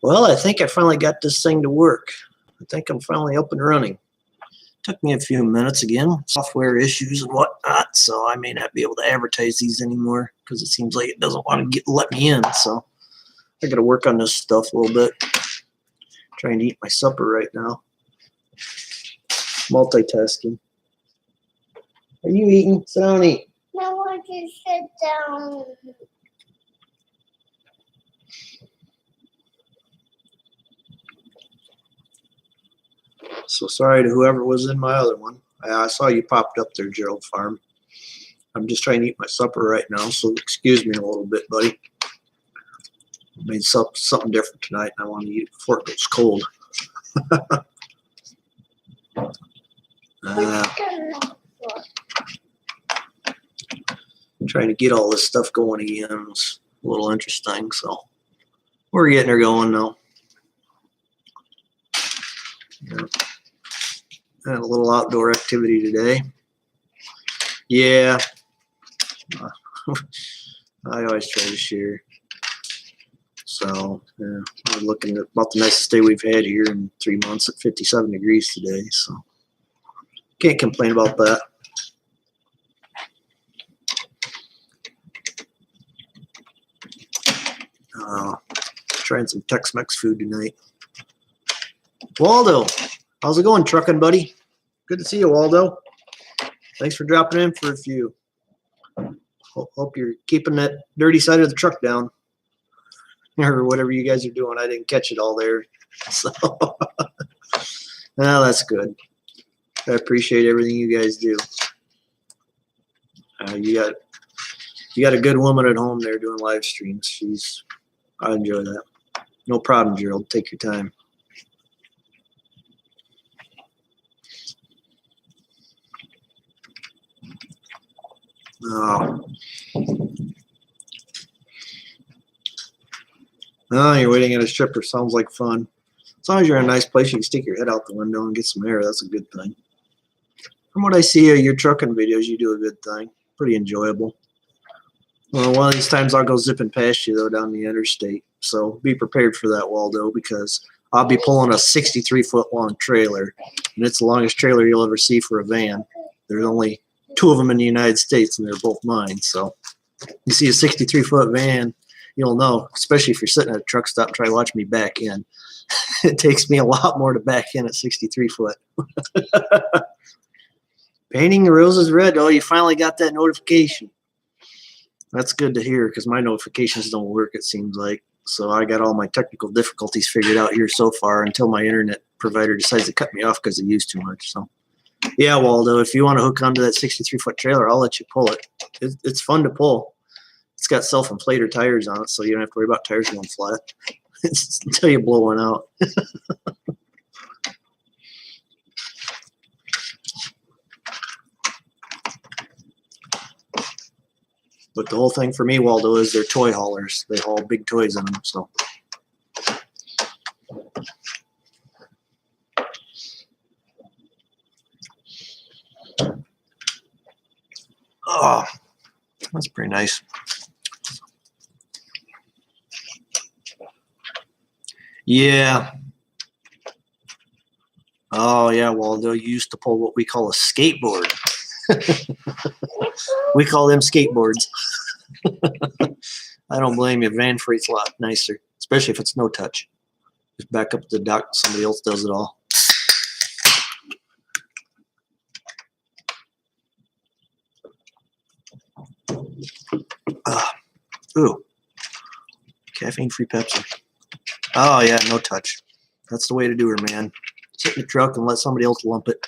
Well, I think I finally got this thing to work. I think I'm finally up and running. Took me a few minutes again, software issues and whatnot, so I may not be able to advertise these anymore because it seems like it doesn't want to let me in. So I got to work on this stuff a little bit. Trying to eat my supper right now. Multitasking. Are you eating? Sit down and eat. I want to sit down. So sorry to whoever was in my other one. I saw you popped up there, Gerald Farm. I'm just trying to eat my supper right now, so excuse me a little bit, buddy. I made something different tonight, and I want to eat it before it gets cold. Trying to get all this stuff going again was a little interesting, so we're getting her going now. Yeah. Had a little outdoor activity today. Yeah. I always try to share. So, yeah, we're looking at about the nicest day we've had here in 3 months at 57 degrees today. So, can't complain about that. Trying some Tex-Mex food tonight. Waldo, how's it going, trucking buddy? Good to see you, Waldo. Thanks for dropping in for a few. Hope you're keeping that dirty side of the truck down, or whatever you guys are doing. I didn't catch it all there, so well, that's good. I appreciate everything you guys do. You got a good woman at home there doing live streams. I enjoy that. No problem, Gerald. Take your time. Oh, you're waiting at a stripper. Sounds like fun. As long as you're in a nice place, you can stick your head out the window and get some air. That's a good thing. From what I see of your trucking videos, you do a good thing. Pretty enjoyable. Well, one of these times I'll go zipping past you, though, down the interstate. So be prepared for that, Waldo, because I'll be pulling a 63-foot long trailer, and it's the longest trailer you'll ever see for a van. There's only 2 of them in the United States, and they're both mine. So you see a 63-foot van, you'll know, especially if you're sitting at a truck stop and try to watch me back in. It takes me a lot more to back in at 63 foot. Painting the roses red. Oh, you finally got that notification. That's good to hear because my notifications don't work, it seems like. So I got all my technical difficulties figured out here so far until my internet provider decides to cut me off because they use too much. So yeah, Waldo, if you want to hook onto that 63-foot trailer, I'll let you pull it. It's fun to pull. It's got self-inflator tires on it, so you don't have to worry about tires going flat. It's until you blow one out. But the whole thing for me, Waldo, is they're toy haulers. They haul big toys in them. So. Oh, that's pretty nice. Yeah. Oh, yeah, Waldo, you used to pull what we call a skateboard. We call them skateboards. I don't blame you. Van freight's a lot nicer, especially if it's no touch. Just back up to the dock, somebody else does it all. Ooh, caffeine-free Pepsi. Oh yeah, no touch. That's the way to do her, man. Sit in the truck and let somebody else lump it.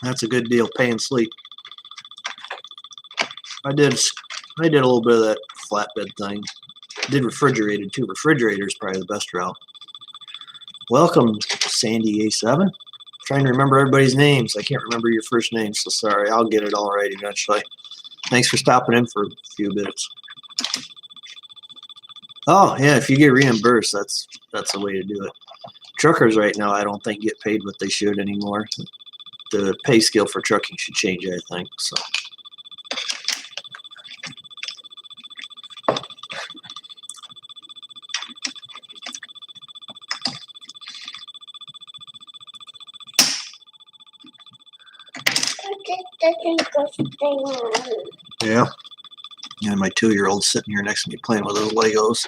That's a good deal. Pay and sleep. I did a little bit of that flatbed thing. Did refrigerated too. Refrigerator is probably the best route. Welcome, Sandy A7. Trying to remember everybody's names. I can't remember your first name, so sorry. I'll get it all right eventually. Thanks for stopping in for a few minutes. Oh yeah, if you get reimbursed, that's the way to do it. Truckers right now, I don't think get paid what they should anymore. The pay scale for trucking should change, I think. So. It doesn't go stay on. Yeah. And my 2-year-old sitting here next to me playing with those Legos.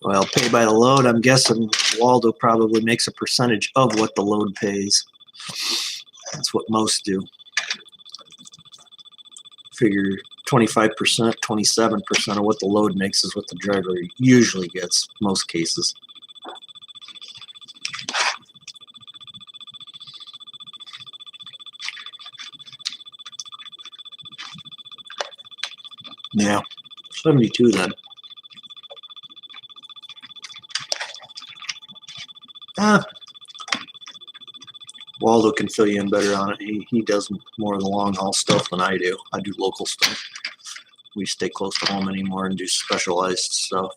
Well, pay by the load, I'm guessing Waldo probably makes a percentage of what the load pays. That's what most do. Figure 25%, 27% of what the load makes is what the driver usually gets, most cases. Yeah, 72 then. Waldo can fill you in better on it. He does more of the long haul stuff than I do. I do local stuff. We stay close to home anymore and do specialized stuff.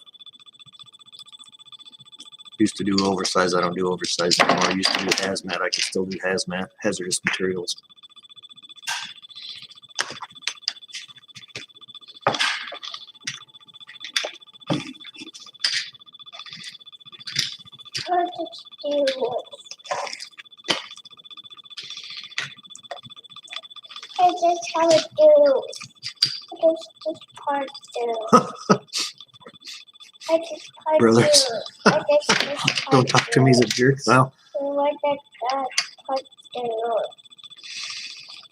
Used to do oversized. I don't do oversized anymore. I used to do hazmat. I can still do hazmat, hazardous materials. How did you do it? I just how it do. What does this part do? I just part Brothers. do. What does this part Don't talk to me as a jerk. Well, What does that part do?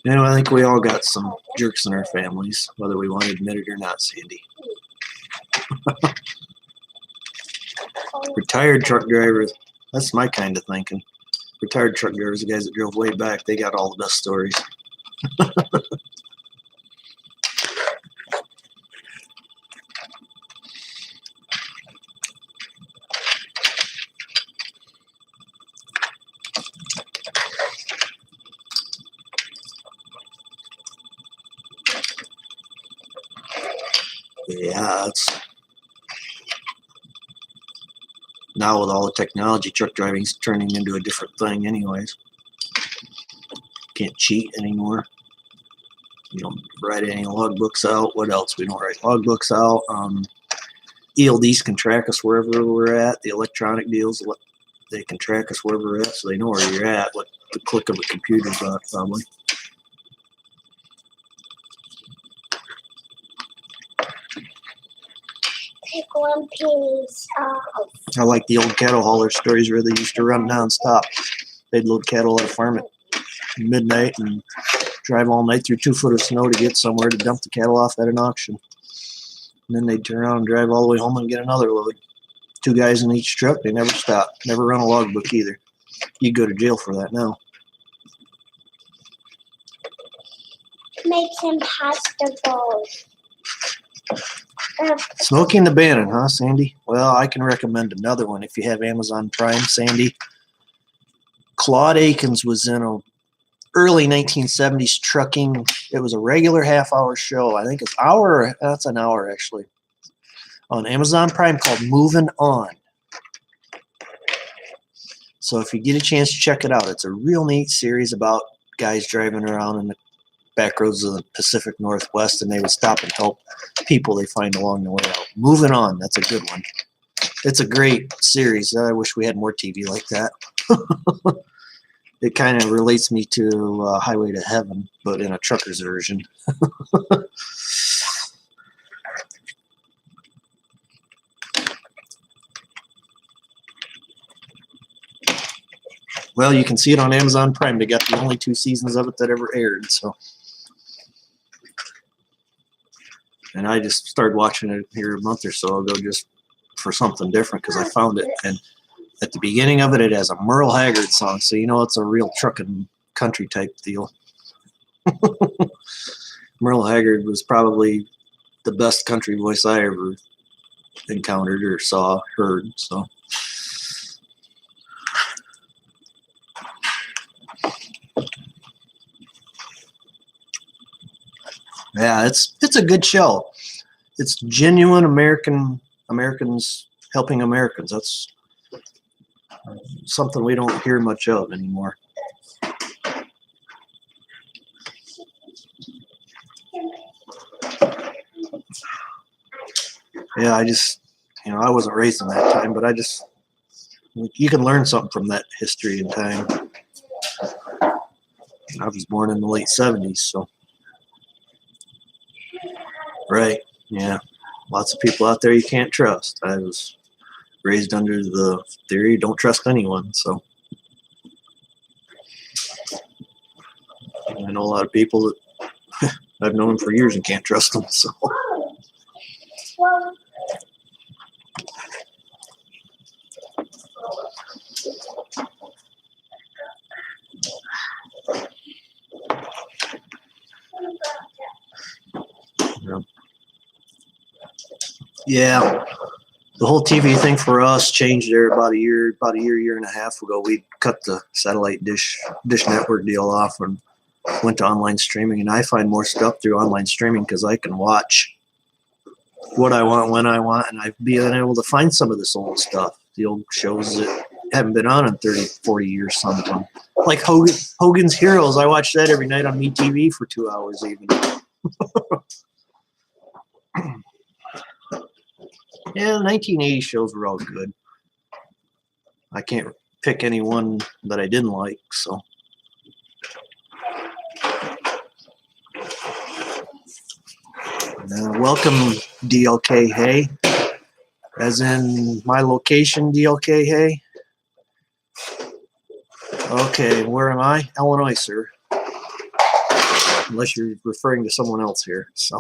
you know, I think we all got some jerks in our families, whether we want to admit it or not, Sandy. Retired truck drivers, that's my kind of thinking. Retired truck drivers, the guys that drove way back, they got all the best stories. Yeah, it's now with all the technology, truck driving's turning into a different thing anyways. Can't cheat anymore. You don't write any logbooks out. What else? We don't write logbooks out. ELDs can track us wherever we're at. The electronic deals, they can track us wherever we're at, so they know where you're at with the click of a computer, probably. Pick one piece off. I like the old cattle hauler stories where they used to run nonstop. They'd load cattle at a farm at midnight and drive all night through 2 foot of snow to get somewhere to dump the cattle off at an auction. And then they'd turn around and drive all the way home and get another load. 2 guys in each truck. They never stopped. Never run a logbook either. You'd go to jail for that now. Makes impossible. Smokey and the Bandit, huh, Sandy? Well, I can recommend another one if you have Amazon Prime, Sandy. Claude Akins was in a early 1970s trucking. It was a regular half-hour show. I think it's hour. That's an hour actually. On Amazon Prime called Moving On. So if you get a chance to check it out, it's a real neat series about guys driving around in the back roads of the Pacific Northwest, and they would stop and help people they find along the way out. Moving On, that's a good one. It's a great series. I wish we had more TV like that. It kind of relates me to Highway to Heaven, but in a trucker's version. Well, you can see it on Amazon Prime. They got the only 2 seasons of it that ever aired. So, and I just started watching it here a month or so ago just for something different because I found it. And at the beginning of it, it has a Merle Haggard song. So, you know, it's a real trucking country type deal. Merle Haggard was probably the best country voice I ever encountered or saw, heard. So. Yeah, it's a good show. It's genuine Americans helping Americans. That's something we don't hear much of anymore. Yeah, I wasn't raised in that time, but you can learn something from that history and time. I was born in the late 70s, so. Right, yeah. Lots of people out there you can't trust. I was raised under the theory, don't trust anyone, so. I know a lot of people that I've known for years and can't trust them, so. Well, Yeah, the whole TV thing for us changed there about a year and a half ago. We cut the satellite dish network deal off and went to online streaming. And I find more stuff through online streaming because I can watch what I want when I want, and I've been able to find some of this old stuff, the old shows that haven't been on in 30, 40 years, some of them. Like Hogan's Heroes, I watch that every night on MeTV for 2 hours even. Yeah, the 1980 shows were all good. I can't pick any one that I didn't like, so. Welcome, DLK Hay. As in my location, DLK Hay. Okay, where am I? Illinois, sir. Unless you're referring to someone else here, so.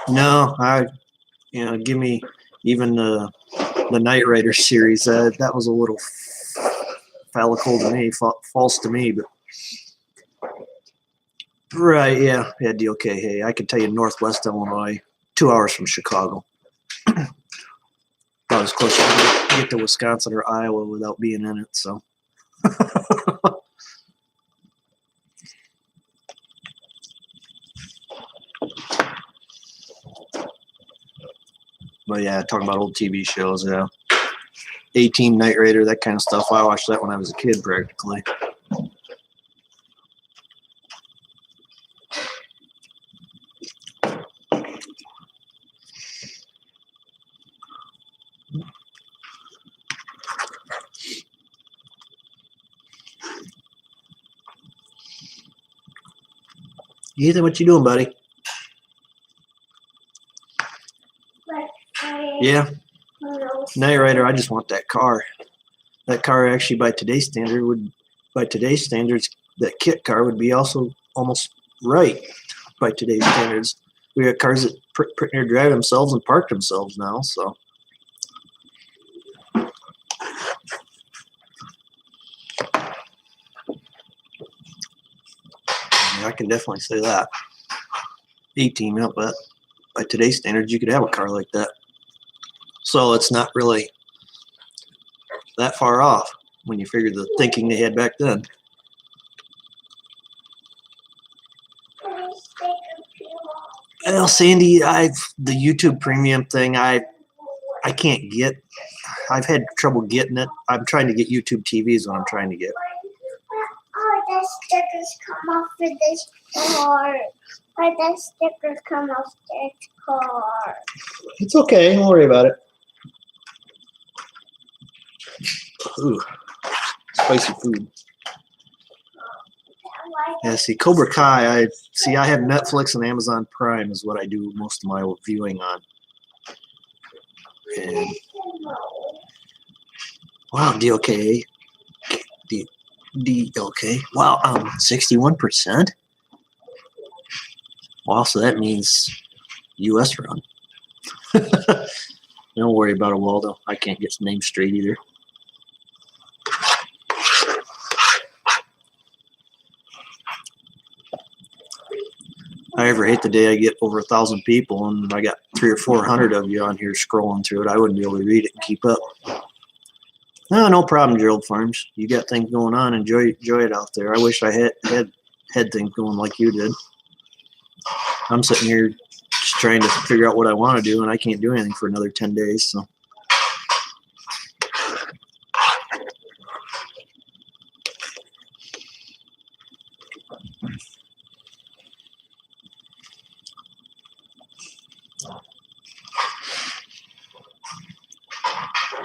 No, give me even the Knight Rider series. That was a little phallical to me, false to me, but right, yeah, DLK. Hey, I can tell you, Northwest Illinois, 2 hours from Chicago. About as close as you can get to Wisconsin or Iowa without being in it. So. But yeah, talking about old TV shows, yeah. 18 Knight Rider, that kind of stuff. I watched that when I was a kid, practically. Ethan, what you doing, buddy? Yeah. Knight Rider, I just want that car. That car actually, by today's standards, that kit car would be also almost right by today's standards. We got cars that pretty near drive themselves and park themselves now, so. I can definitely say that. 18, but by today's standards, you could have a car like that. So it's not really that far off when you figure the thinking they had back then. Well, Sandy, the YouTube Premium thing, I can't get. I've had trouble getting it. I'm trying to get YouTube TV is what I'm trying to get. Oh, the stickers come off of this car. Why the stickers come off this car? It's okay. Don't worry about it. Ooh, spicy food. Yeah, see, Cobra Kai, I have Netflix and Amazon Prime is what I do most of my viewing on. And, wow, DLK. DLK. Wow, 61%? Wow, so that means U.S. run. Don't worry about it, Waldo. I can't get his name straight either. I ever hate the day I get over 1,000 people and I got 300 or 400 of you on here scrolling through it. I wouldn't be able to read it and keep up. No, no problem, Gerald Farms. You got things going on. Enjoy it out there. I wish I had things going like you did. I'm sitting here just trying to figure out what I want to do, and I can't do anything for another 10 days. So.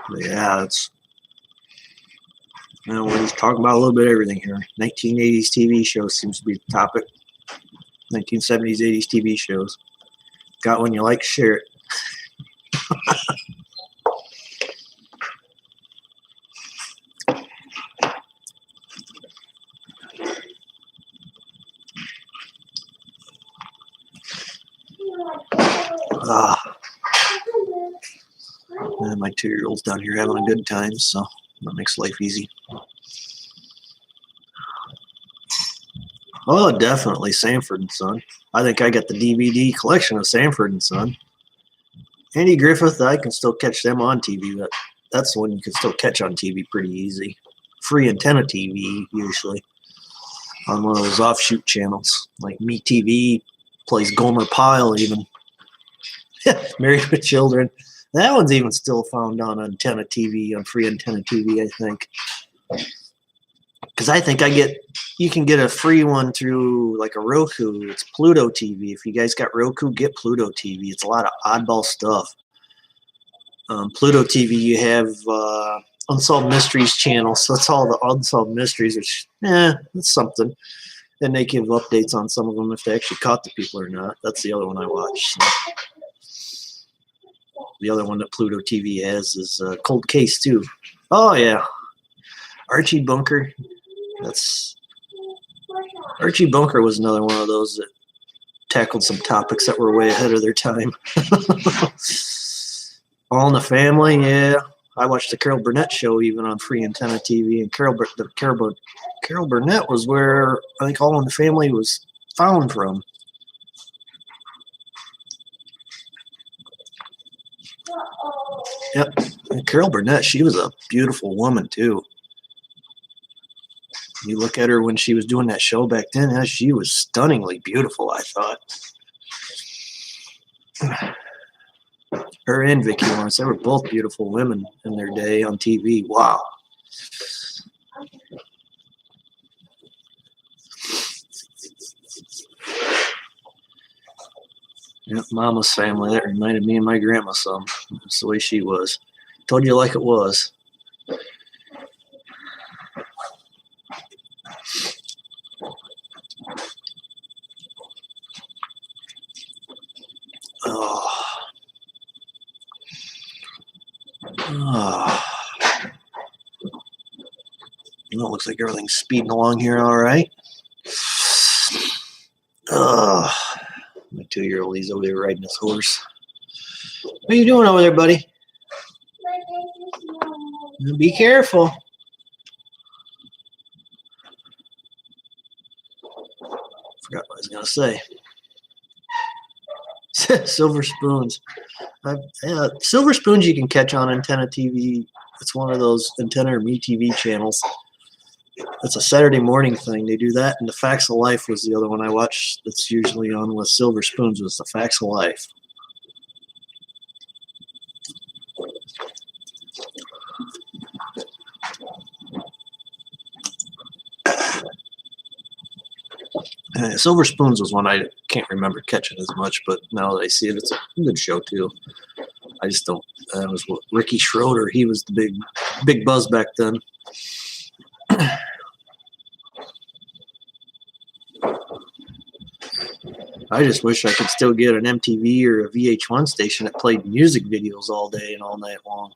But yeah, we're just talking about a little bit of everything here. 1980s TV shows seems to be the topic. 1970s, 80s TV shows. Got one you like, share it. And my 2-year-old's down here having a good time, so that makes life easy. Oh, definitely Sanford and Son. I think I got the DVD collection of Sanford and Son. Andy Griffith, I can still catch them on TV. That's the one you can still catch on TV pretty easy. Free antenna TV, usually. On one of those offshoot channels. Like MeTV plays Gomer Pyle even. Married with Children. That one's even still found on antenna TV, on free antenna TV, I think. Because I think you can get a free one through like a Roku. It's Pluto TV. If you guys got Roku, get Pluto TV. It's a lot of oddball stuff. Pluto TV, you have Unsolved Mysteries channel, so it's all the Unsolved Mysteries, which, that's something. And they give updates on some of them if they actually caught the people or not. That's the other one I watch. So. The other one that Pluto TV has is Cold Case too. Oh yeah, Archie Bunker. Archie Bunker was another one of those that tackled some topics that were way ahead of their time. All in the Family, yeah. I watched the Carol Burnett show even on free antenna TV, and Carol Burnett was where I think All in the Family was found from. Yep, and Carol Burnett, she was a beautiful woman too. You look at her when she was doing that show back then, yeah, she was stunningly beautiful, I thought. Her and Vicki Lawrence, they were both beautiful women in their day on TV. Wow. Yep, Mama's Family. That reminded me of my grandma some. That's the way she was. Told you like it was. It looks like everything's speeding along here all right. My 2-year-old, he's over there riding his horse. What are you doing over there, buddy? Be careful. Forgot what I was going to say. Silver Spoons. Silver Spoons you can catch on antenna TV. It's one of those antenna or MeTV channels. It's a Saturday morning thing. They do that, and The Facts of Life was the other one I watched that's usually on with Silver Spoons, was The Facts of Life. Silver Spoons was one I can't remember catching as much, but now that I see it, it's a good show too. I just don't. That was what Ricky Schroeder. He was the big buzz back then. I just wish I could still get an MTV or a VH1 station that played music videos all day and all night long.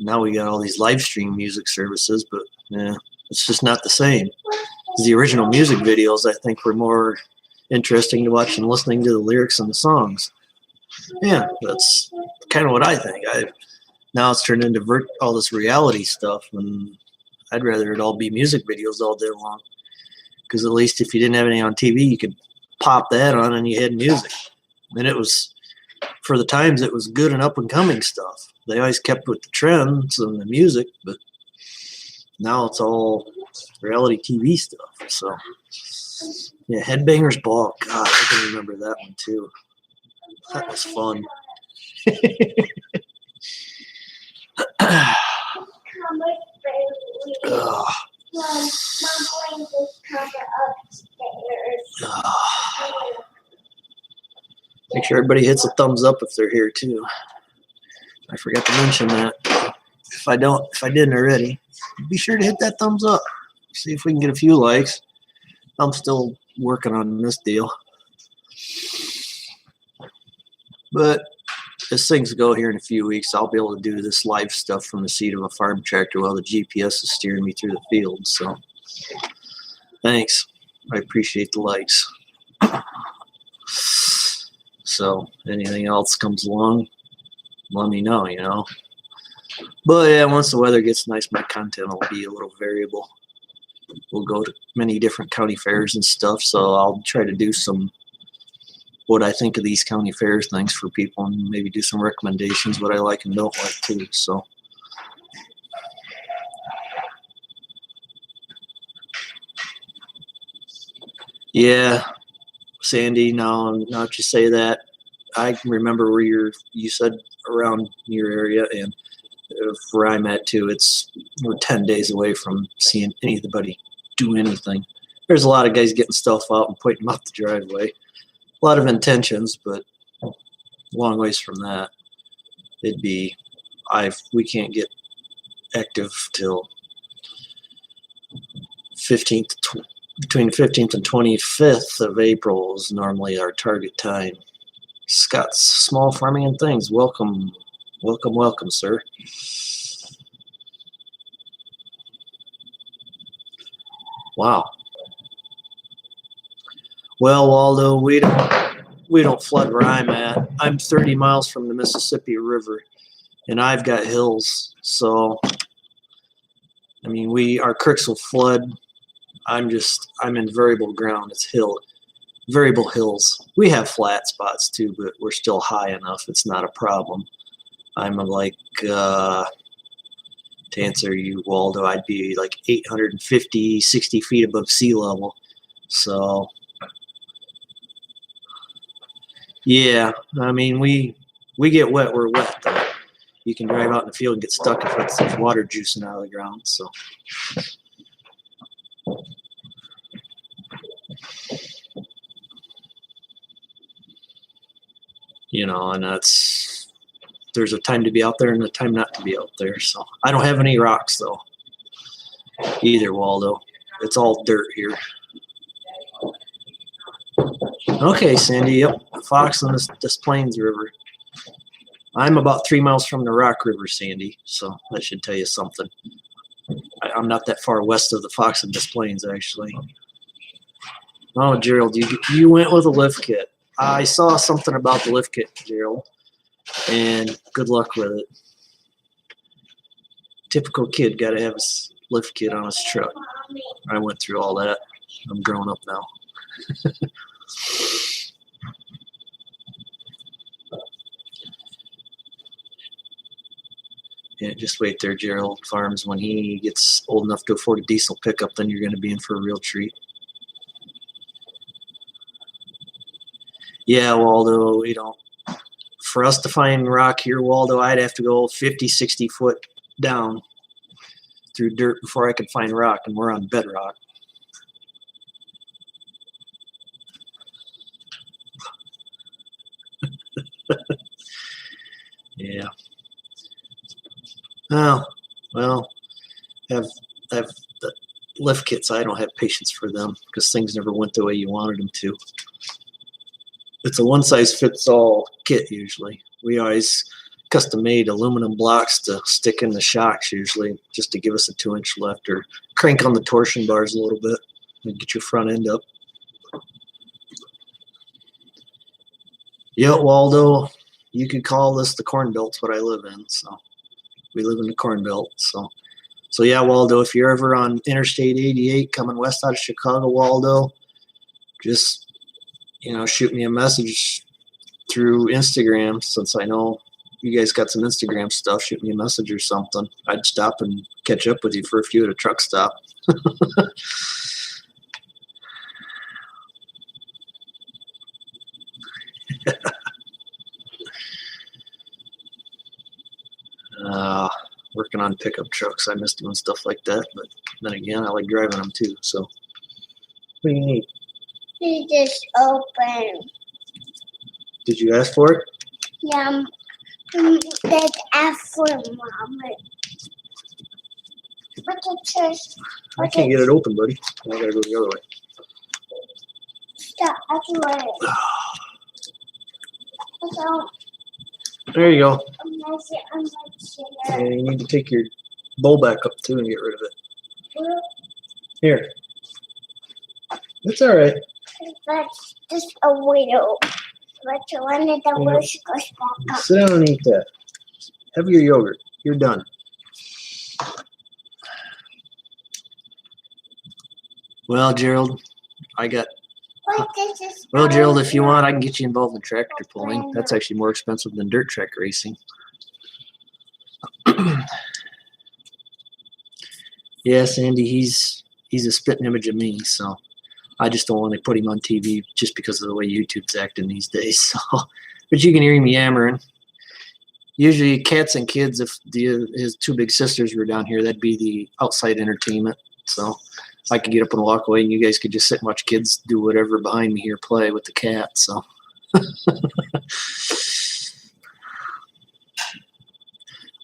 Now we got all these live stream music services, but yeah, it's just not the same. The original music videos, I think, were more interesting to watch than listening to the lyrics and the songs. Yeah, that's kind of what I think. Now it's turned into all this reality stuff, and I'd rather it all be music videos all day long. Because at least if you didn't have anything on TV, you could pop that on and you had music. And it was, for the times, it was good and up and coming stuff. They always kept with the trends and the music, but now it's all reality TV stuff. So, yeah, Headbangers Ball. God, I can remember that one too. That was fun. Ugh. My blanket's covered upstairs. Ugh. Make sure everybody hits a thumbs up if they're here too. I forgot to mention that. If I didn't already, be sure to hit that thumbs up. See if we can get a few likes. I'm still working on this deal. But as things go here in a few weeks, I'll be able to do this live stuff from the seat of a farm tractor while the GPS is steering me through the field. So thanks. I appreciate the likes. So anything else comes along, let me know, you know. But yeah, once the weather gets nice, my content will be a little variable. We'll go to many different county fairs and stuff, so I'll try to do some what I think of these county fairs things for people and maybe do some recommendations, what I like and don't like too. So yeah, Sandy, now that you say that, I can remember where you said around your area and where I'm at too. We're 10 days away from seeing anybody do anything. There's a lot of guys getting stuff out and pointing them out the driveway. A lot of intentions, but a long ways from that. We can't get active till between the 15th and 25th of April is normally our target time. Scott's Small Farming and Things. Welcome, sir. Wow. Well, Waldo, we don't flood where I'm at. I'm 30 miles from the Mississippi River, and I've got hills. So, I mean, our creeks will flood. I'm in variable ground. It's variable hills. We have flat spots too, but we're still high enough. It's not a problem. I'm like, to answer you, Waldo, I'd be like 850, 60 feet above sea level. So, yeah, I mean, we get wet. We're wet, though. You can drive out in the field and get stuck if it's water juicing out of the ground. So, you know, and there's a time to be out there and a time not to be out there. So I don't have any rocks though, either, Waldo. It's all dirt here. Okay, Sandy. Yep, Fox on Des Plaines River. I'm about 3 miles from the Rock River, Sandy. So that should tell you something. I'm not that far west of the Fox and Des Plaines, actually. Oh, Gerald, you went with a lift kit. I saw something about the lift kit, Gerald, and good luck with it. Typical kid, got to have his lift kit on his truck. I went through all that. I'm grown up now. Yeah, just wait there, Gerald Farms. When he gets old enough to afford a diesel pickup, then you're going to be in for a real treat. Yeah, Waldo, for us to find rock here, Waldo, I'd have to go 50, 60 foot down through dirt before I could find rock, and we're on bedrock. Yeah. Oh, well, have the lift kits. I don't have patience for them because things never went the way you wanted them to. It's a one-size-fits-all kit usually. We always custom-made aluminum blocks to stick in the shocks usually, just to give us a 2-inch lift, or crank on the torsion bars a little bit and get your front end up. Yeah, Waldo, you could call this the Corn Belt's what I live in. So we live in the Corn Belt. So yeah, Waldo, if you're ever on Interstate 88 coming west out of Chicago, Waldo, just shoot me a message through Instagram, since I know you guys got some Instagram stuff, shoot me a message or something. I'd stop and catch up with you for a few at a truck stop. Working on pickup trucks. I miss doing stuff like that, but then again, I like driving them too. So, what do you need? He just open. Did you ask for it? Yeah, that's after Mama. Look at this. I can't get it open, buddy. I gotta go the other way. Stop. Everywhere. So, There you go. I'm gonna sit on my Yeah, chair. you need to take your bowl back up too and get rid of it. Here. It's all right. That's just a widow. But you wanted the wish goes back up. Sit down and eat that. Have your yogurt. You're done. Well, Gerald, I got. But this is Well, Gerald, if you want, I can get you involved in tractor pulling. That's actually more expensive than dirt track racing. Yeah, Sandy, he's a spitting image of me, so I just don't want to put him on TV just because of the way YouTube's acting these days. So, but you can hear him yammering. Usually, cats and kids, if his two big sisters were down here, that'd be the outside entertainment. So I could get up and walk away, and you guys could just sit and watch kids do whatever behind me here, play with the cat. So.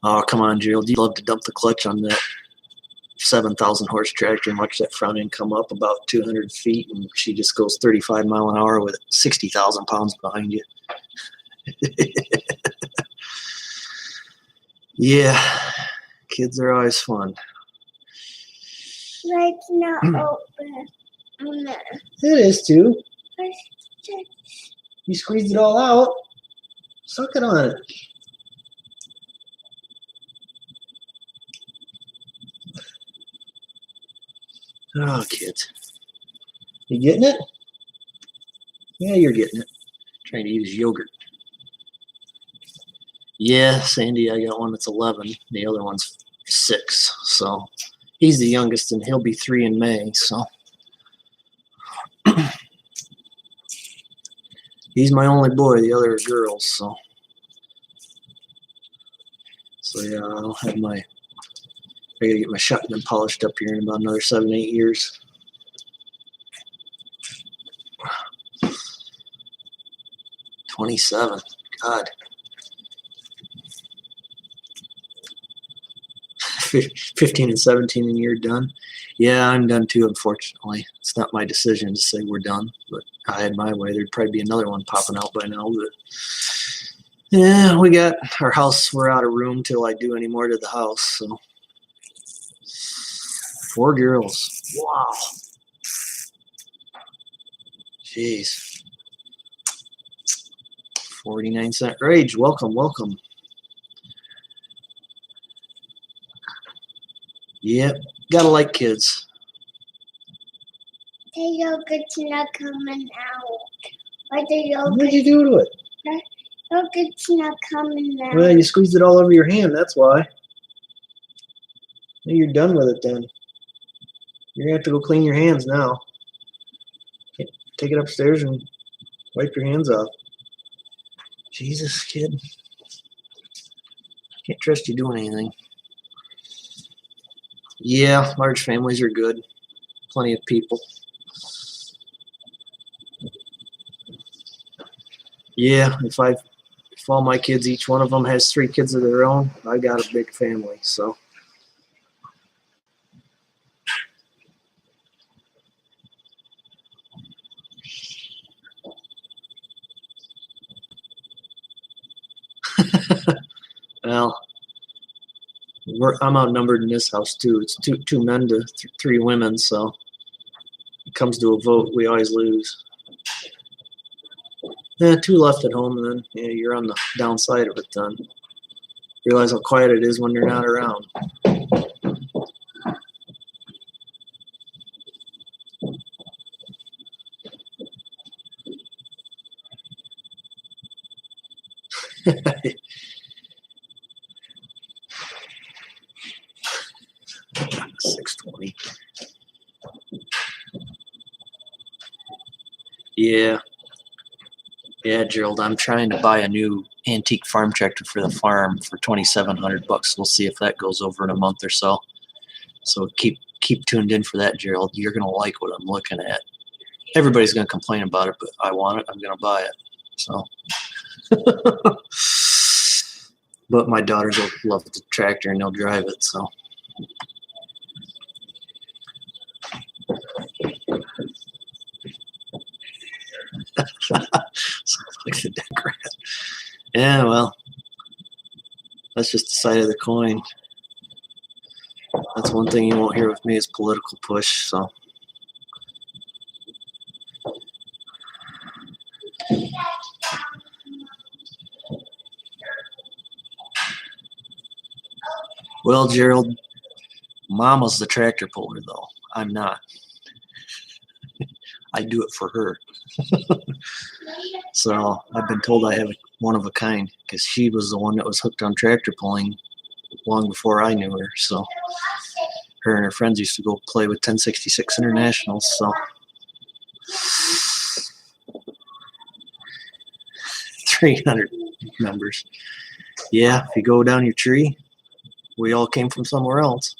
Oh, come on, Gerald. You'd love to dump the clutch on that 7,000 horse tractor and watch that front end come up about 200 feet, and she just goes 35 mile an hour with 60,000 pounds behind you. Yeah, kids are always fun. It's not open. No. It is too. It's just- You squeezed it all out. Suck it on it. Oh, kids. You getting it? Yeah, you're getting it. Trying to eat his yogurt. Yeah, Sandy, I got one that's 11. The other one's 6. So he's the youngest, and he'll be 3 in May. So he's my only boy. The other are girls. So yeah, I'll have my. I gotta get my shotgun polished up here in about another 7, 8 years. $27. God. 15 and 17 and you're done. Yeah, I'm done too, unfortunately. It's not my decision to say we're done, but I had my way. There'd probably be another one popping out by now, but yeah, we got our house. We're out of room till I do any more to the house, so 4 girls. Wow. Jeez. 49-cent rage. Welcome, welcome. Yep, gotta like kids. The yogurt's not coming out. Or the What'd you do to it? yogurt's not coming out. Well, you squeezed it all over your hand, that's why. Well, you're done with it then. You're gonna have to go clean your hands now. Take it upstairs and wipe your hands off. Jesus, kid. Can't trust you doing anything. Yeah, large families are good. Plenty of people. Yeah, if all my kids, each one of them has 3 kids of their own, I got a big family, so. Well, I'm outnumbered in this house too. It's two men to 3 women, so it comes to a vote, we always lose. 2 left at home, and then yeah, you're on the downside of it. Then realize how quiet it is when they're not around. 620. Yeah. Yeah, Gerald, I'm trying to buy a new antique farm tractor for the farm for $2,700. We'll see if that goes over in a month or so. So keep tuned in for that, Gerald. You're gonna like what I'm looking at. Everybody's gonna complain about it, but I want it. I'm gonna buy it. So, but my daughters will love the tractor and they'll drive it. So. Sounds like the Democrat. Yeah, well, that's just the side of the coin. That's one thing you won't hear with me is political push. So, well, Gerald, Mama's the tractor puller, though. I'm not. I do it for her. So I've been told I have one of a kind because she was the one that was hooked on tractor pulling long before I knew her. So her and her friends used to go play with 1066 Internationals. So 300 members. Yeah, if you go down your tree, we all came from somewhere else.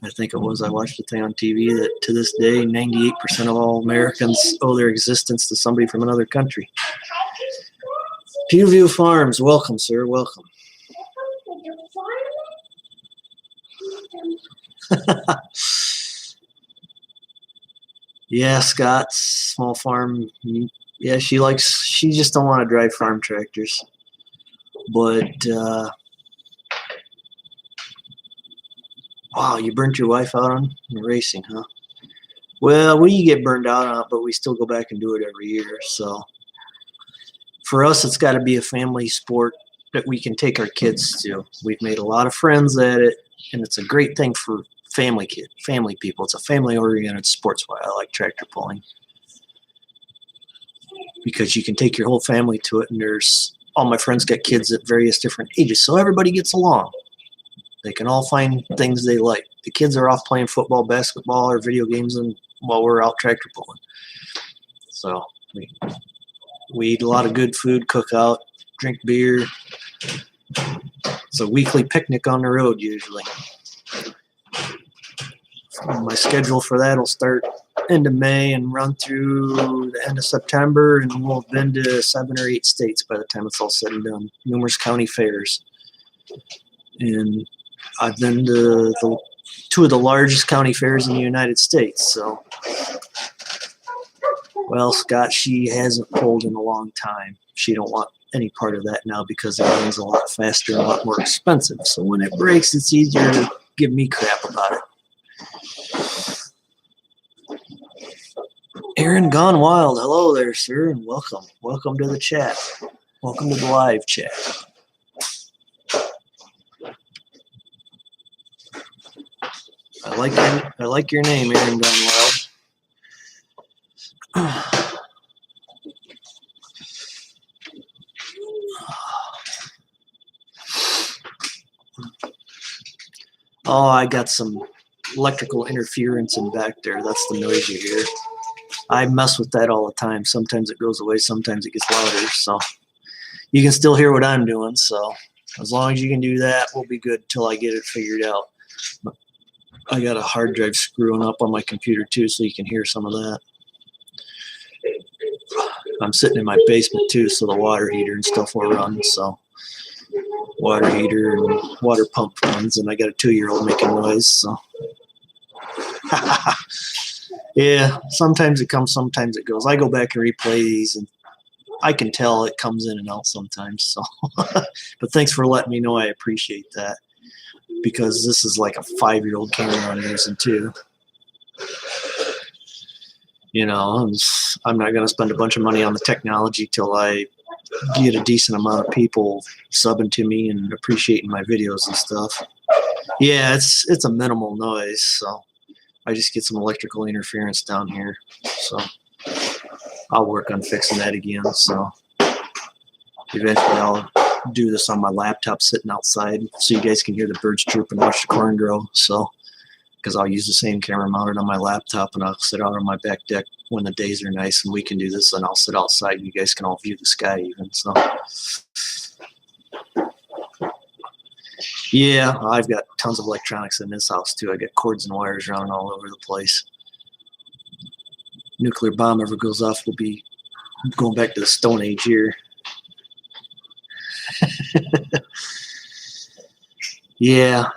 I think it was, I watched a thing on TV that to this day, 98% of all Americans owe their existence to somebody from another country. Pewview Farms, welcome, sir, welcome. Yeah, Scott's small farm. Yeah, she just don't want to drive farm tractors. But, wow, you burnt your wife out on racing, huh? Well, we get burned out on it, but we still go back and do it every year. So for us, it's got to be a family sport that we can take our kids to. We've made a lot of friends at it, and it's a great thing for family people. It's a family-oriented sports. Why I like tractor pulling, because you can take your whole family to it, and there's all my friends got kids at various different ages, so everybody gets along. They can all find things they like. The kids are off playing football, basketball, or video games, and while we're out tractor pulling. So we eat a lot of good food, cook out, drink beer. It's a weekly picnic on the road usually. My schedule for that will start end of May and run through the end of September, and we'll have been to 7 or 8 states by the time it's all said and done. Numerous county fairs. And I've been to 2 of the largest county fairs in the United States. So, well, Scott, she hasn't pulled in a long time. She don't want any part of that now because everything's a lot faster and a lot more expensive. So when it breaks, it's easier to give me crap about it. Aaron Gone Wild, hello there, sir, and welcome. Welcome to the chat. Welcome to the live chat. I like your name, Aaron Gone Wild. Oh, I got some electrical interference in back there. That's the noise you hear. I mess with that all the time. Sometimes it goes away, sometimes it gets louder. So you can still hear what I'm doing. So as long as you can do that, we'll be good till I get it figured out. But I got a hard drive screwing up on my computer too, so you can hear some of that. I'm sitting in my basement too, so the water heater and stuff will run. So water heater and water pump runs, and I got a 2-year-old making noise. So yeah, sometimes it comes, sometimes it goes. I go back and replay these, and I can tell it comes in and out sometimes. So, but thanks for letting me know. I appreciate that, because this is like a 5-year-old camera I'm using too. You know, I'm not going to spend a bunch of money on the technology till I get a decent amount of people subbing to me and appreciating my videos and stuff. Yeah, it's a minimal noise, so I just get some electrical interference down here. So I'll work on fixing that again. So eventually do this on my laptop sitting outside so you guys can hear the birds chirp and watch the corn grow. So, because I'll use the same camera mounted on my laptop and I'll sit out on my back deck when the days are nice and we can do this, and I'll sit outside and you guys can all view the sky even. So, yeah, I've got tons of electronics in this house too. I got cords and wires running all over the place. Nuclear bomb ever goes off, we'll be going back to the Stone Age here. Yeah,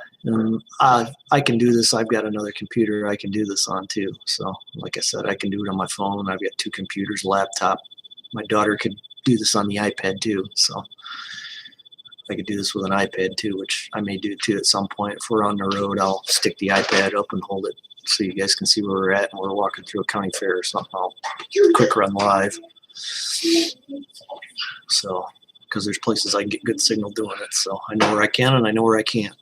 I can do this. I've got another computer I can do this on too. So, like I said, I can do it on my phone. I've got 2 computers, laptop. My daughter could do this on the iPad too. So, I could do this with an iPad too, which I may do too at some point. If we're on the road, I'll stick the iPad up and hold it so you guys can see where we're at, and we're walking through a county fair or something. I'll quick run live. So, because there's places I can get good signal doing it. So I know where I can and I know where I can't.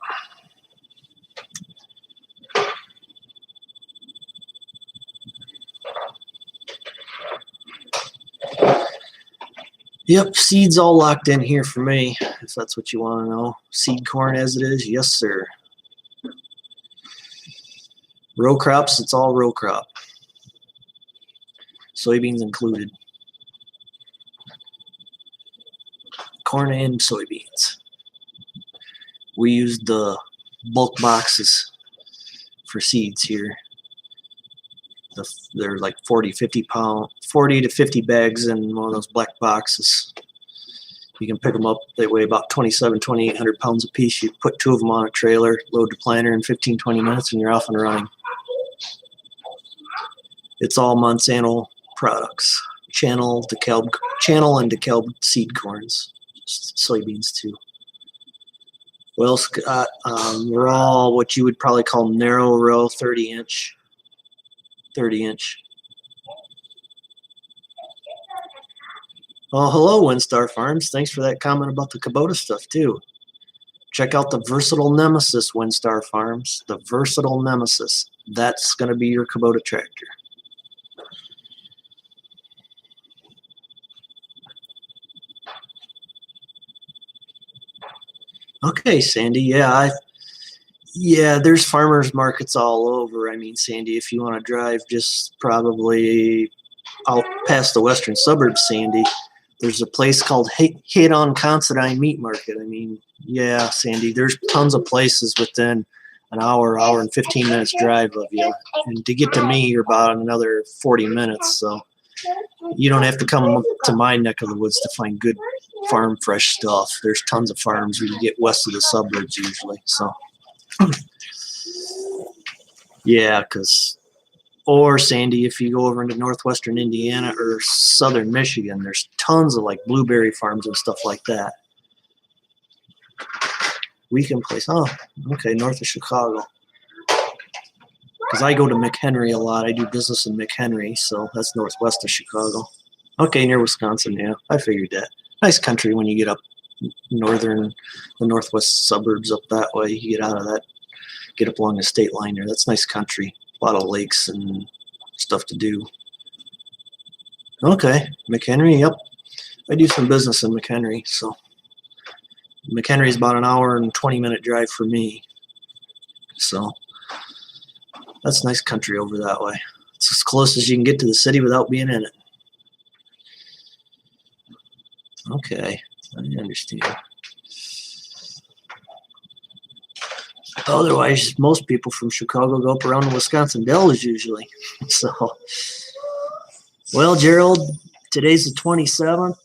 Yep, seed's all locked in here for me, if that's what you want to know. Seed corn as it is, yes sir. Row crops, it's all row crop. Soybeans included. Corn and soybeans. We used the bulk boxes for seeds here. They're like 40 to 50 bags in one of those black boxes. You can pick them up. They weigh about 2,800 pounds a piece. You put 2 of them on a trailer, load the planter in 15-20 minutes, and you're off and running. It's all Monsanto products. Channel and DeKalb seed corns. Soybeans too. Well, Scott, we're all what you would probably call narrow row, 30 inch. Oh, hello, Windstar Farms. Thanks for that comment about the Kubota stuff too. Check out the Versatile Nemesis, Windstar Farms. The Versatile Nemesis. That's going to be your Kubota tractor. Okay, Sandy. Yeah, there's farmers markets all over. I mean, Sandy, if you want to drive just probably out past the western suburbs, Sandy, there's a place called Haydon-Considine Meat Market. I mean, yeah, Sandy, there's tons of places within an hour and 15 minutes drive of you. And to get to me, you're about another 40 minutes. So you don't have to come up to my neck of the woods to find good farm fresh stuff. There's tons of farms you can get west of the suburbs usually. So yeah, or Sandy, if you go over into northwestern Indiana or southern Michigan, there's tons of like blueberry farms and stuff like that. Weekend place, oh, okay, north of Chicago. Because I go to McHenry a lot. I do business in McHenry, so that's northwest of Chicago. Okay, near Wisconsin, yeah, I figured that. Nice country when you get up the northwest suburbs up that way. You get out of that, get up along the state line there. That's nice country. A lot of lakes and stuff to do. Okay, McHenry, yep. I do some business in McHenry, so McHenry is about an hour and 20-minute drive for me. So that's nice country over that way. It's as close as you can get to the city without being in it. Okay, I understand. Otherwise, most people from Chicago go up around the Wisconsin Dells usually. So, well, Gerald, today's the 27th.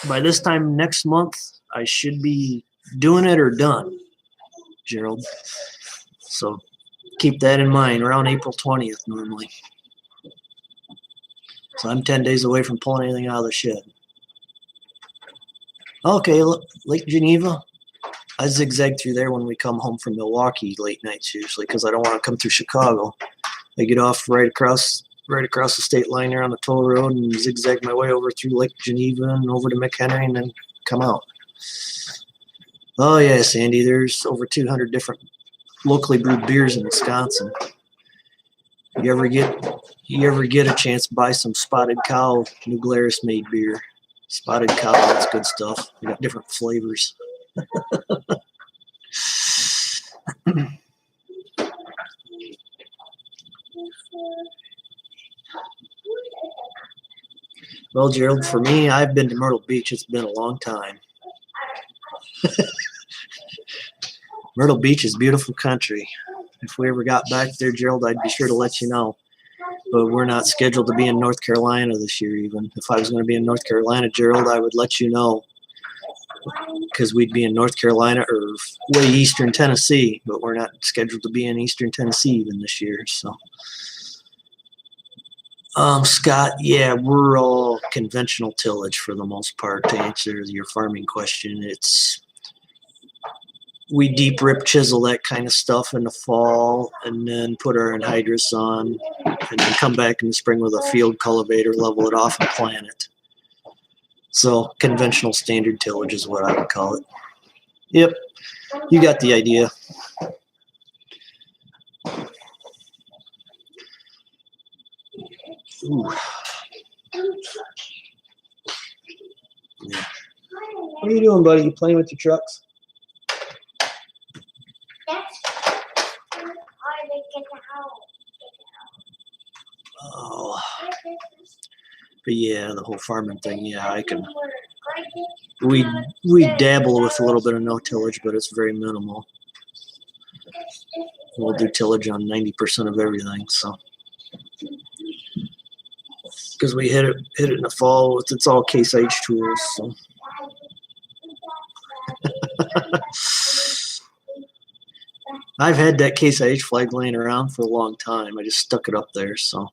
By this time next month, I should be doing it or done, Gerald. So keep that in mind, around April 20th normally. So I'm 10 days away from pulling anything out of the shed. Okay, Lake Geneva. I zigzag through there when we come home from Milwaukee late nights usually because I don't want to come through Chicago. I get off right across the state line there on the toll road and zigzag my way over through Lake Geneva and over to McHenry and then come out. Oh yeah, Sandy, there's over 200 different locally brewed beers in Wisconsin. You ever get a chance to buy some Spotted Cow New Glarus made beer? Spotted cow, that's good stuff. We got different flavors. Well, Gerald, for me, I've been to Myrtle Beach. It's been a long time. Myrtle Beach is beautiful country. If we ever got back there, Gerald, I'd be sure to let you know. But we're not scheduled to be in North Carolina this year even. If I was going to be in North Carolina, Gerald, I would let you know. Because we'd be in North Carolina or way eastern Tennessee. But we're not scheduled to be in eastern Tennessee even this year. So, Scott, yeah, we're all conventional tillage for the most part. To answer your farming question, we deep rip chisel that kind of stuff in the fall and then put our anhydrous on and then come back in the spring with a field cultivator, level it off and plant it. So conventional standard tillage is what I would call it. Yep, you got the idea. Ooh. Yeah. What are you doing, buddy? You playing with your trucks? Oh, but yeah, the whole farming thing. Yeah, I can. We dabble with a little bit of no tillage, but it's very minimal. We'll do tillage on 90% of everything. So, because we hit it in the fall with it's all Case IH tools. So. I've had that Case IH flag laying around for a long time. I just stuck it up there, so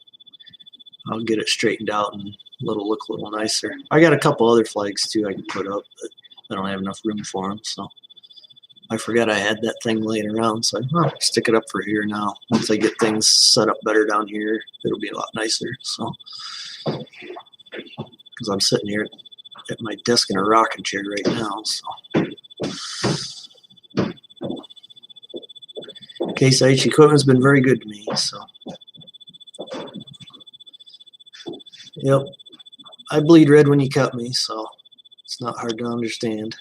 I'll get it straightened out and it'll look a little nicer. I got a couple other flags too I can put up, but I don't have enough room for them, so I forgot I had that thing laying around, so I'll stick it up for here now. Once I get things set up better down here, it'll be a lot nicer. So, because I'm sitting here at my desk in a rocking chair right now, so. Case IH equipment's been very good to me, so. Yep, I bleed red when you cut me, so it's not hard to understand.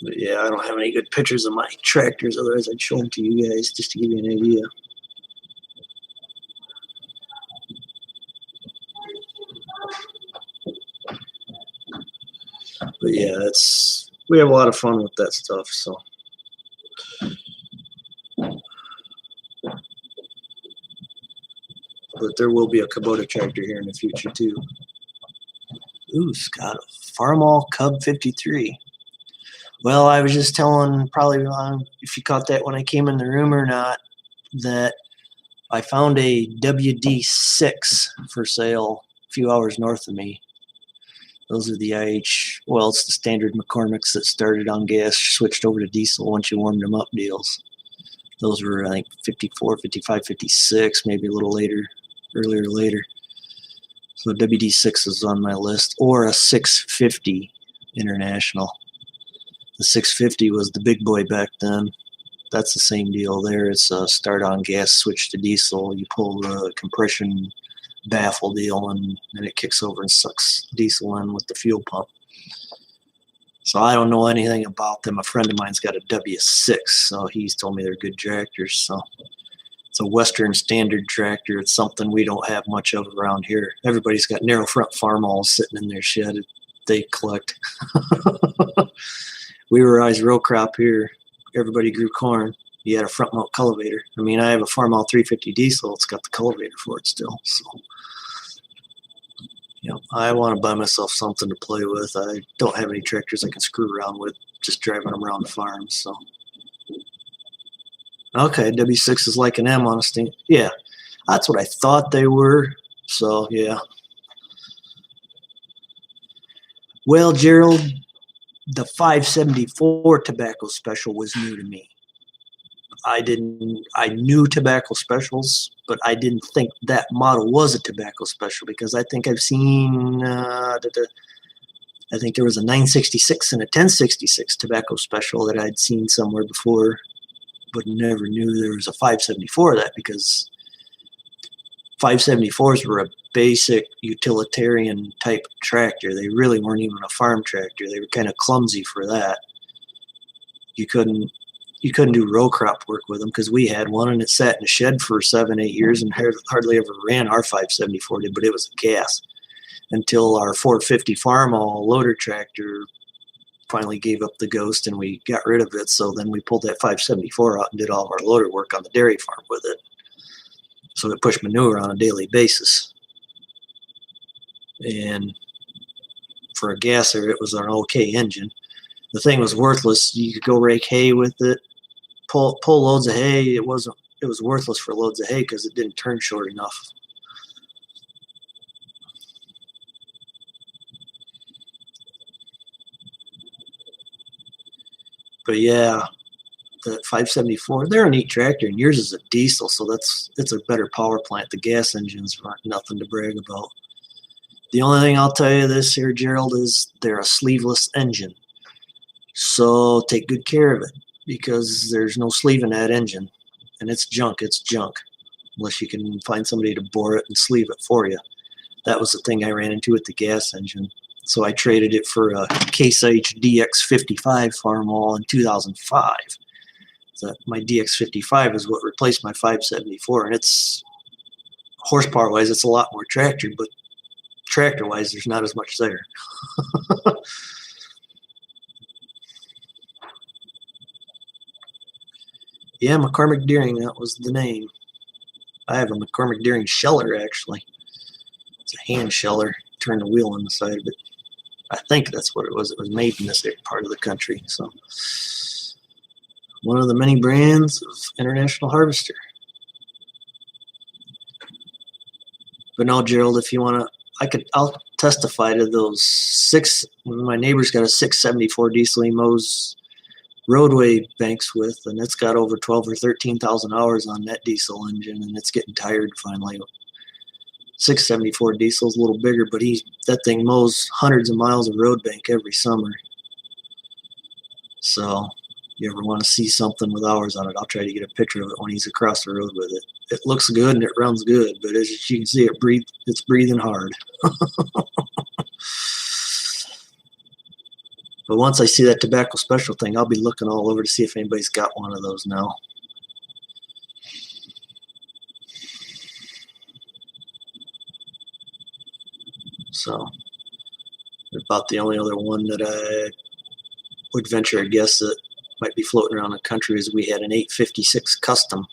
But yeah, I don't have any good pictures of my tractors, otherwise I'd show them to you guys just to give you an idea. But yeah, we have a lot of fun with that stuff, so. But there will be a Kubota tractor here in the future too. Ooh, Scott, a Farmall Cub 53. Well, I was just telling, probably if you caught that when I came in the room or not, that I found a WD6 for sale a few hours north of me. Those are the IH, well, it's the standard McCormick's that started on gas, switched over to diesel once you warmed them up deals. Those were, I think, 54, 55, 56, maybe a little later, earlier or later. So WD6 is on my list, or a 650 International. The 650 was the big boy back then. That's the same deal there. It's a start on gas, switch to diesel. You pull the compression baffle deal and then it kicks over and sucks diesel in with the fuel pump. So I don't know anything about them. A friend of mine's got a W6, so he's told me they're good tractors. So it's a Western standard tractor. It's something we don't have much of around here. Everybody's got narrow front Farmalls sitting in their shed. They collect. We were always row crop here. Everybody grew corn. You had a front mount cultivator. I mean, I have a Farmall 350 diesel. It's got the cultivator for it still. So, you know, I want to buy myself something to play with. I don't have any tractors I can screw around with, just driving them around the farm. So, okay, W6 is like an M on a sting. Yeah, that's what I thought they were. So, yeah. Well, Gerald, the 574 tobacco special was new to me. I knew tobacco specials, but I didn't think that model was a tobacco special because I think I've seen, I think there was a 966 and a 1066 tobacco special that I'd seen somewhere before, but never knew there was a 574 of that because 574s were a basic utilitarian type tractor. They really weren't even a farm tractor. They were kind of clumsy for that. You couldn't do row crop work with them because we had one and it sat in a shed for 7-8 years and hardly ever ran. Our 574 did, but it was a gas until our 450 Farmall loader tractor finally gave up the ghost and we got rid of it. So then we pulled that 574 out and did all of our loader work on the dairy farm with it. So it pushed manure on a daily basis. And for a gasser, it was an okay engine. The thing was worthless. You could go rake hay with it, pull loads of hay. It was worthless for loads of hay because it didn't turn short enough. But yeah, the 574, they're a neat tractor, and yours is a diesel, so it's a better power plant. The gas engines aren't nothing to brag about. The only thing I'll tell you this here, Gerald, is they're a sleeveless engine. So take good care of it because there's no sleeve in that engine, and it's junk. It's junk unless you can find somebody to bore it and sleeve it for you. That was the thing I ran into with the gas engine. So I traded it for a Case IH DX55 Farmall in 2005. So my DX55 is what replaced my 574, and it's horsepower-wise, it's a lot more tractor, but tractor-wise, there's not as much there. Yeah, McCormick Deering, that was the name. I have a McCormick Deering sheller, actually. It's a hand sheller. Turn the wheel on the side of it. I think that's what it was. It was made in this part of the country. So, one of the many brands of International Harvester. But no, Gerald, if you want to, I'll testify to those my neighbor's got a 674 diesel he mows roadway banks with, and it's got over 12 or 13,000 hours on that diesel engine, and it's getting tired finally. 674 diesel is a little bigger, but that thing mows hundreds of miles of road bank every summer. So you ever want to see something with hours on it, I'll try to get a picture of it when he's across the road with it. It looks good and it runs good, but as you can see, it's breathing hard. But once I see that tobacco special thing, I'll be looking all over to see if anybody's got one of those now. So, about the only other one that I would venture a guess that might be floating around the country is we had an 856 Custom.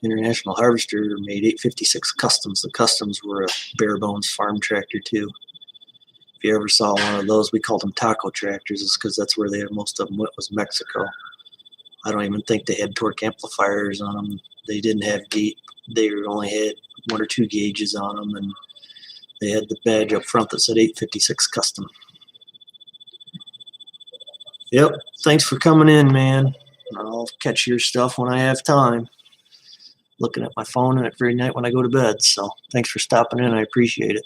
International Harvester made 856 Customs. The Customs were a bare bones farm tractor too. If you ever saw one of those, we called them taco tractors, is because that's where most of them went, was Mexico. I don't even think they had torque amplifiers on them. They didn't have gate. They only had 1 or 2 gauges on them, and they had the badge up front that said 856 Custom. Yep, thanks for coming in, man. I'll catch your stuff when I have time. Looking at my phone every night when I go to bed, so thanks for stopping in. I appreciate it.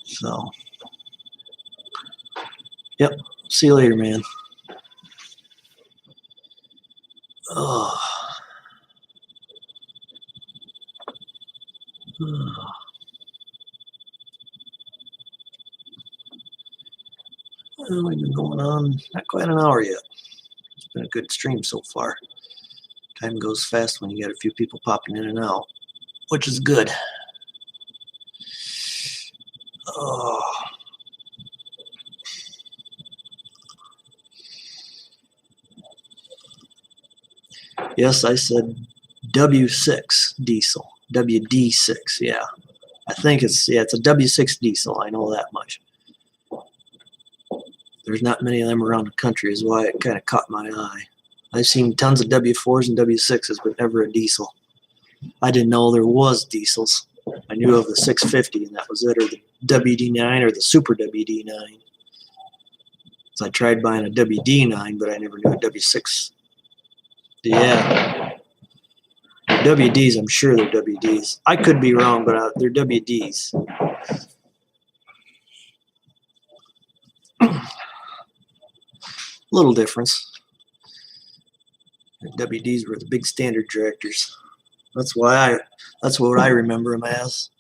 So, yep, see you later, man. Oh. Well, we've been going on not quite an hour yet. It's been a good stream so far. Time goes fast when you got a few people popping in and out, which is good. Oh. Yes, I said W6 diesel. WD6, yeah. I think it's a W6 diesel. I know that much. There's not many of them around the country is why it kind of caught my eye. I've seen tons of W4s and W6s, but never a diesel. I didn't know there was diesels. I knew of the 650, and that was it, or the WD9 or the Super WD9. So I tried buying a WD9, but I never knew a W6. Yeah. WDs, I'm sure they're WDs. I could be wrong, but they're WDs. Little difference. WDs were the big standard tractors. That's what I remember them as.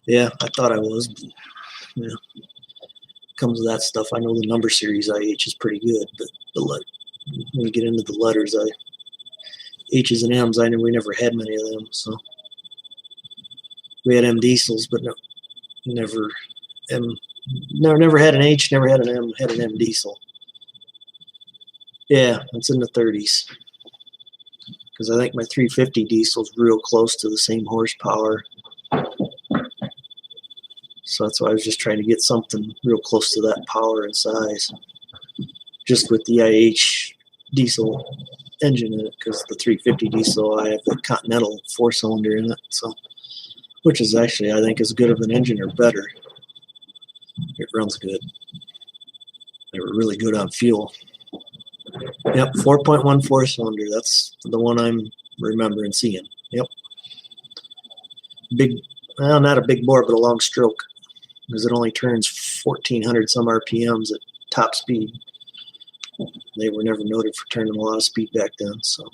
Yeah, I thought I was. But, yeah. Comes with that stuff. I know the number series IH is pretty good, but when you get into the letters, H's and M's, we never had many of them. So we had M diesels, but never had an H, never had an M, had an M diesel. Yeah, it's in the 30s. Because I think my 350 diesel's real close to the same horsepower. So that's why I was just trying to get something real close to that power and size. Just with the IH diesel engine in it, because the 350 diesel, I have the Continental 4-cylinder in it, so which is actually, I think, as good of an engine or better. It runs good. They were really good on fuel. Yep, 4.1 4-cylinder. That's the one I'm remembering seeing. Yep. Big, well, not a big bore, but a long stroke, because it only turns 1,400 some RPMs at top speed. They were never noted for turning a lot of speed back then. So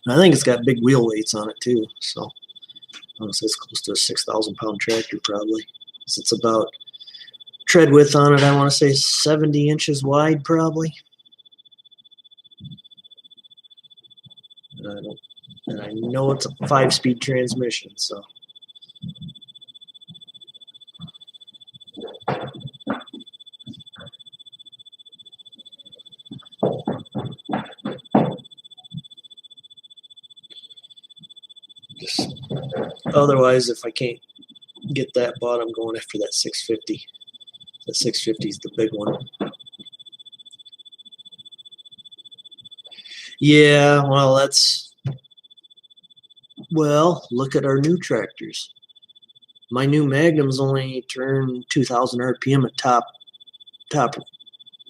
and I think it's got big wheel weights on it too. So I want to say it's close to a 6,000 pound tractor probably. So it's about tread width on it, I want to say 70 inches wide probably. And I know it's a 5-speed transmission, so. Just, otherwise, if I can't get that bought, I'm going after that 650. The 650 is the big one. Yeah, well, look at our new tractors. My new Magnums only turn 2,000 RPM at top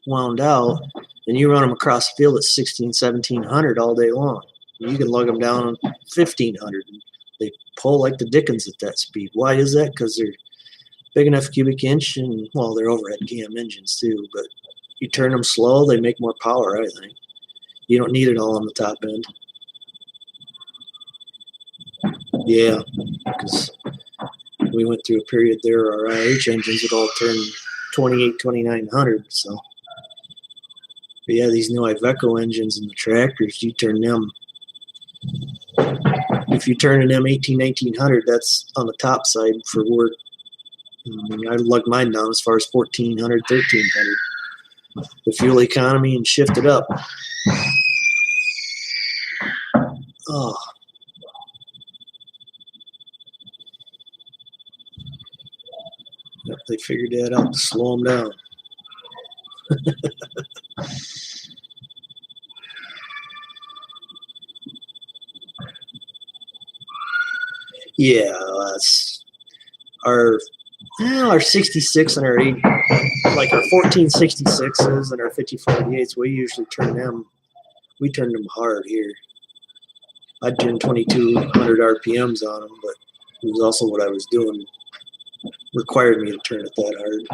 wound out, and you run them across the field at 1,600, 1,700 all day long. You can lug them down 1,500. They pull like the dickens at that speed. Why is that? Because they're big enough cubic inch, and well, they're overhead cam engines too, but you turn them slow, they make more power, I think. You don't need it all on the top end. Yeah, because we went through a period there, our IH engines would all turn 28, 2,900, so. But yeah, these new Iveco engines and the tractors, you turn them, if you turn an M18, 1900, that's on the top side for work. I lugged mine down as far as 1,400, 1,300. The fuel economy and shift it up. Oh. Yep, they figured that out to slow them down. Yeah, that's our 66 and our 8, like our 1466s and our 5048s. We usually turn them. We turn them hard here. I'd turn 2,200 RPMs on them, but it was also what I was doing required me to turn it that hard.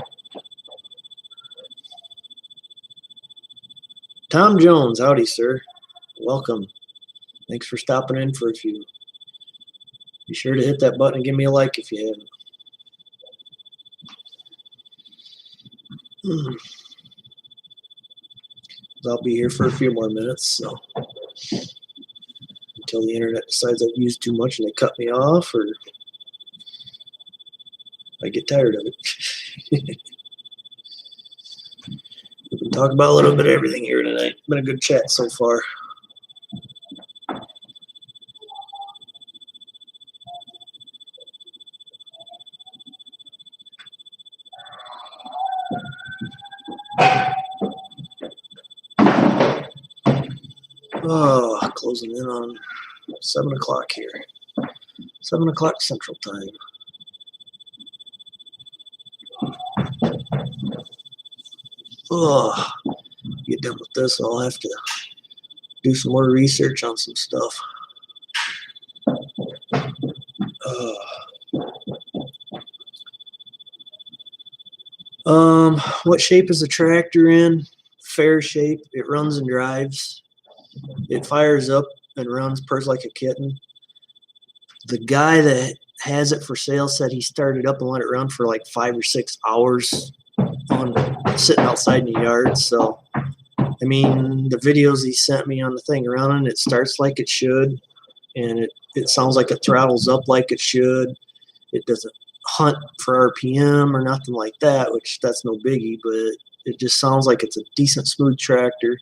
Tom Jones, howdy, sir. Welcome. Thanks for stopping in for a few. Be sure to hit that button and give me a like if you haven't. I'll be here for a few more minutes, so until the internet decides I've used too much and they cut me off, or I get tired of it. We can talk about a little bit of everything here tonight. Been a good chat so far. Oh, closing in on 7 o'clock here. 7 o'clock Central Time. Oh, get done with this, I'll have to do some more research on some stuff. What shape is the tractor in? fair shape. It runs and drives. It fires up and runs, purrs like a kitten. The guy that has it for sale said he started up and let it run for like 5 or 6 hours on sitting outside in the yard. So, I mean, the videos he sent me on the thing running, it starts like it should, and it sounds like it throttles up like it should. It doesn't hunt for RPM or nothing like that, which that's no biggie, but it just sounds like it's a decent, smooth tractor.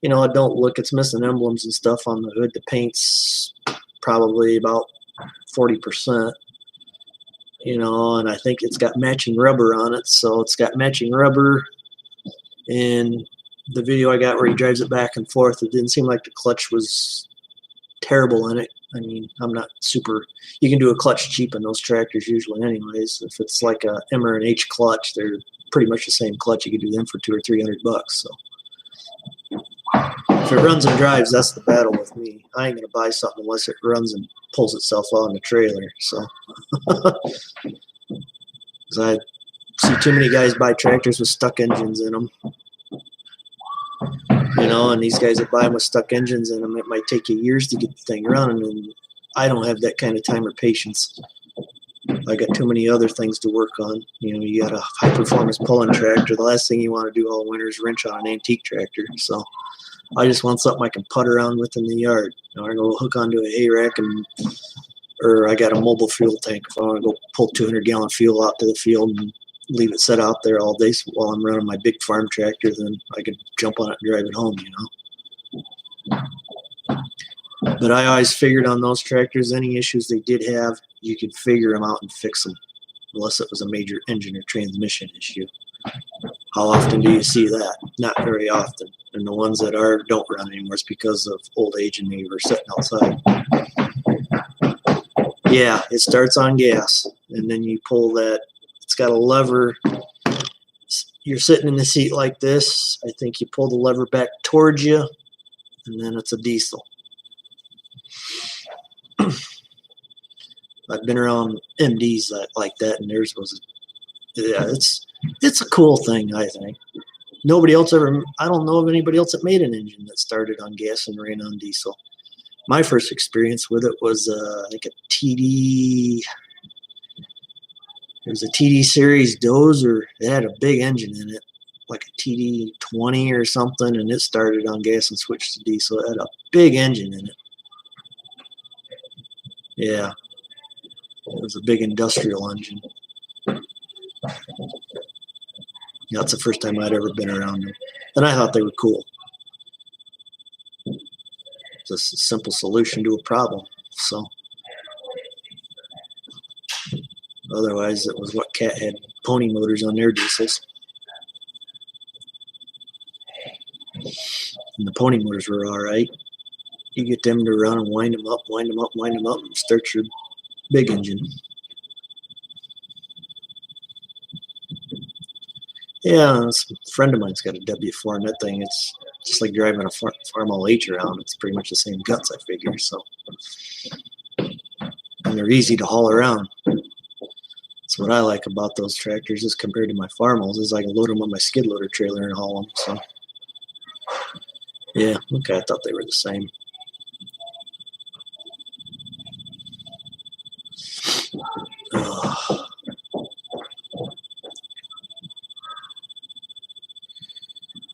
You know, it don't look, it's missing emblems and stuff on the hood. The paint's probably about 40%, you know, and I think it's got matching rubber on it. So it's got matching rubber, and the video I got where he drives it back and forth, it didn't seem like the clutch was terrible in it. I mean, I'm not super, you can do a clutch cheap in those tractors usually anyways. If it's like a M or an H clutch, they're pretty much the same clutch. You can do them for $200 or $300. So if it runs and drives, that's the battle with me. I ain't gonna buy something unless it runs and pulls itself out in the trailer. So, because I see too many guys buy tractors with stuck engines in them, you know, and these guys that buy them with stuck engines in them, it might take you years to get the thing running, and I don't have that kind of time or patience. I got too many other things to work on. You know, you got a high performance pulling tractor. The last thing you want to do all winter is wrench on an antique tractor. So I just want something I can putt around with in the yard. You know, I go hook onto a hay rack, or I got a mobile fuel tank. If I want to go pull 200-gallon fuel out to the field and leave it set out there all day while I'm running my big farm tractor, then I could jump on it and drive it home, you know. But I always figured on those tractors, any issues they did have, you could figure them out and fix them, unless it was a major engine or transmission issue. How often do you see that? Not very often. And the ones that don't run anymore is because of old age and they were sitting outside. Yeah, it starts on gas, and then you pull that. It's got a lever. You're sitting in the seat like this. I think you pull the lever back towards you, and then it's a diesel. I've been around MDs like that, and theirs was, yeah, it's a cool thing, I think. Nobody else ever, I don't know of anybody else that made an engine that started on gas and ran on diesel. My first experience with it was like a TD, it was a TD series Dozer. It had a big engine in it, like a TD 20 or something, and it started on gas and switched to diesel. It had a big engine in it. Yeah, it was a big industrial engine. Yeah, that's the first time I'd ever been around them. And I thought they were cool. Just a simple solution to a problem. So otherwise, it was what Cat had pony motors on their diesels. And the pony motors were all right. You get them to run and wind them up, wind them up, wind them up, and start your big engine. Yeah, a friend of mine's got a W4, and that thing, it's just like driving a Farmall H around. It's pretty much the same guts, I figure. So, and they're easy to haul around. That's what I like about those tractors, as compared to my Farmalls, is I can load them on my skid loader trailer and haul them. So, yeah, okay, I thought they were the same.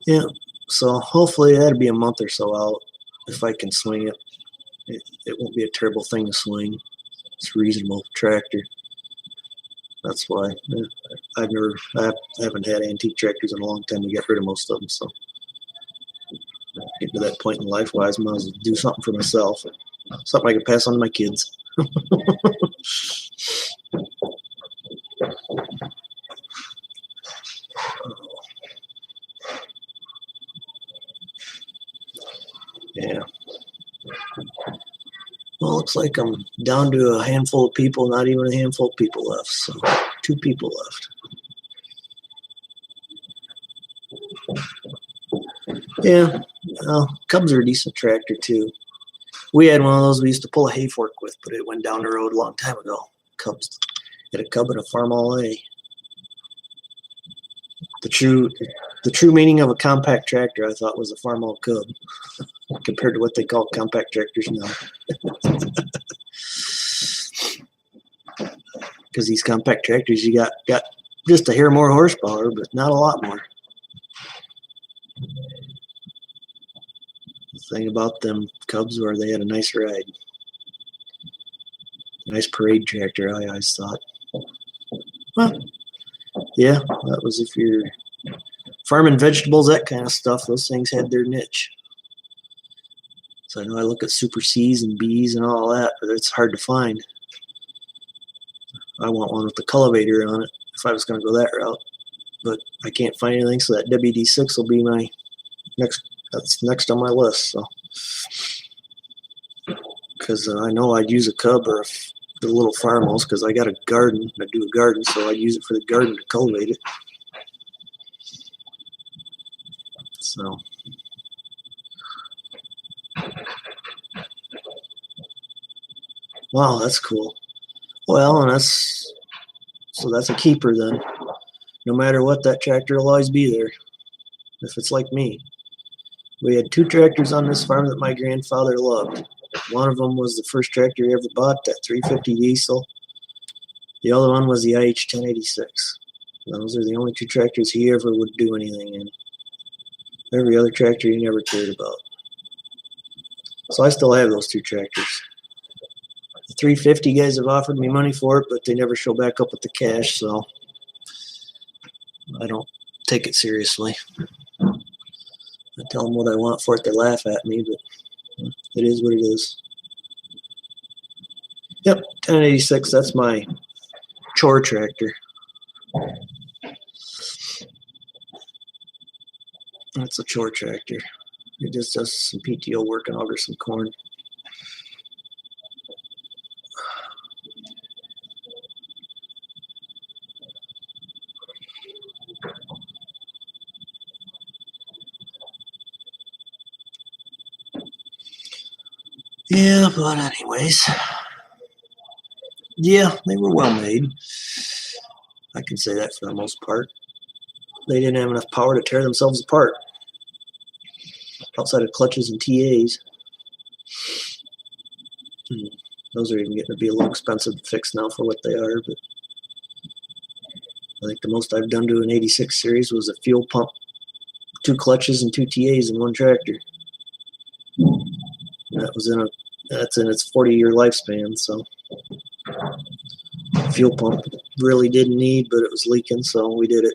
Yeah, so hopefully that'll be a month or so out if I can swing it. It won't be a terrible thing to swing. It's a reasonable tractor. That's why I haven't had antique tractors in a long time to get rid of most of them. So getting to that point in life wise, I might as well do something for myself. Something I can pass on to my kids. Yeah. Well, looks like I'm down to a handful of people, not even a handful of people left. So 2 people left. Yeah, Cubs are a decent tractor too. We had one of those we used to pull a hay fork with, but it went down the road a long time ago. Cubs had a Cub and a Farmall A. The The true meaning of a compact tractor, I thought, was a Farmall Cub, compared to what they call compact tractors now. Because these compact tractors, you got just a hair more horsepower, but not a lot more. The thing about them Cubs were they had a nice ride. Nice parade tractor, I always thought. Well, yeah, that was if you're farming vegetables, that kind of stuff. Those things had their niche. So I know I look at Super C's and B's and all that, but it's hard to find. I want one with the cultivator on it if I was going to go that route, but I can't find anything. So that WD6 will be my that's next on my list. So, because I know I'd use a Cub or the little Farmalls because I got a garden. I do a garden, so I'd use it for the garden to cultivate it. So. Wow, that's cool. Well, and that's a keeper then. No matter what, that tractor will always be there. If it's like me. We had 2 tractors on this farm that my grandfather loved. One of them was the first tractor he ever bought, that 350 diesel. The other one was the IH 1086. Those are the only 2 tractors he ever would do anything in. Every other tractor he never cared about. So I still have those 2 tractors. The 350 guys have offered me money for it, but they never show back up with the cash, so I don't take it seriously. I tell them what I want for it, they laugh at me, but it is what it is. Yep, 1086, that's my chore tractor. That's a chore tractor. It just does some PTO work and auger some corn. Yeah, but anyways. Yeah, they were well made. I can say that for the most part. They didn't have enough power to tear themselves apart. Outside of clutches and TAs. Those are even getting to be a little expensive to fix now for what they are, but I think the most I've done to an 86 series was a fuel pump, 2 clutches and 2 TAs in one tractor. And that's in its 40-year lifespan, so fuel pump really didn't need, but it was leaking, so we did it.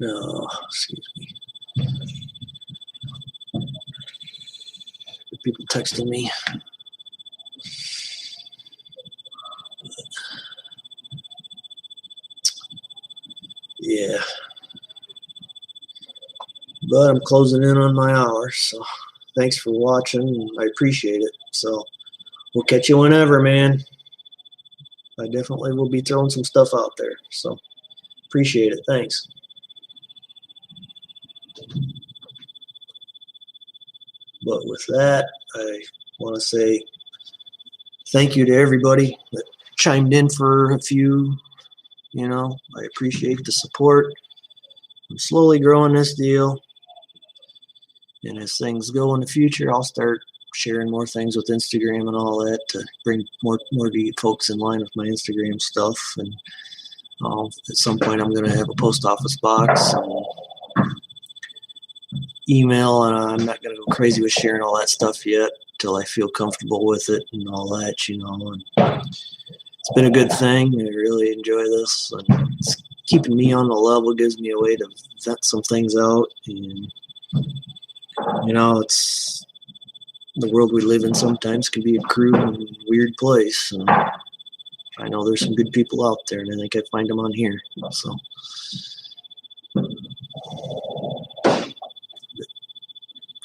No, excuse me. People texting me. Yeah. But I'm closing in on my hour, so thanks for watching. I appreciate it. So we'll catch you whenever, man. I definitely will be throwing some stuff out there. So appreciate it. Thanks. But with that, I want to say thank you to everybody that chimed in for a few. I appreciate the support. I'm slowly growing this deal. And as things go in the future, I'll start sharing more things with Instagram and all that to bring more folks in line with my Instagram stuff. And at some point, I'm going to have a post office box and email, and I'm not going to go crazy with sharing all that stuff yet till I feel comfortable with it and all that, And it's been a good thing. I really enjoy this, and it's keeping me on the level, gives me a way to vent some things out. And it's the world we live in sometimes can be a crude and weird place. And I know there's some good people out there, and I think I find them on here. So.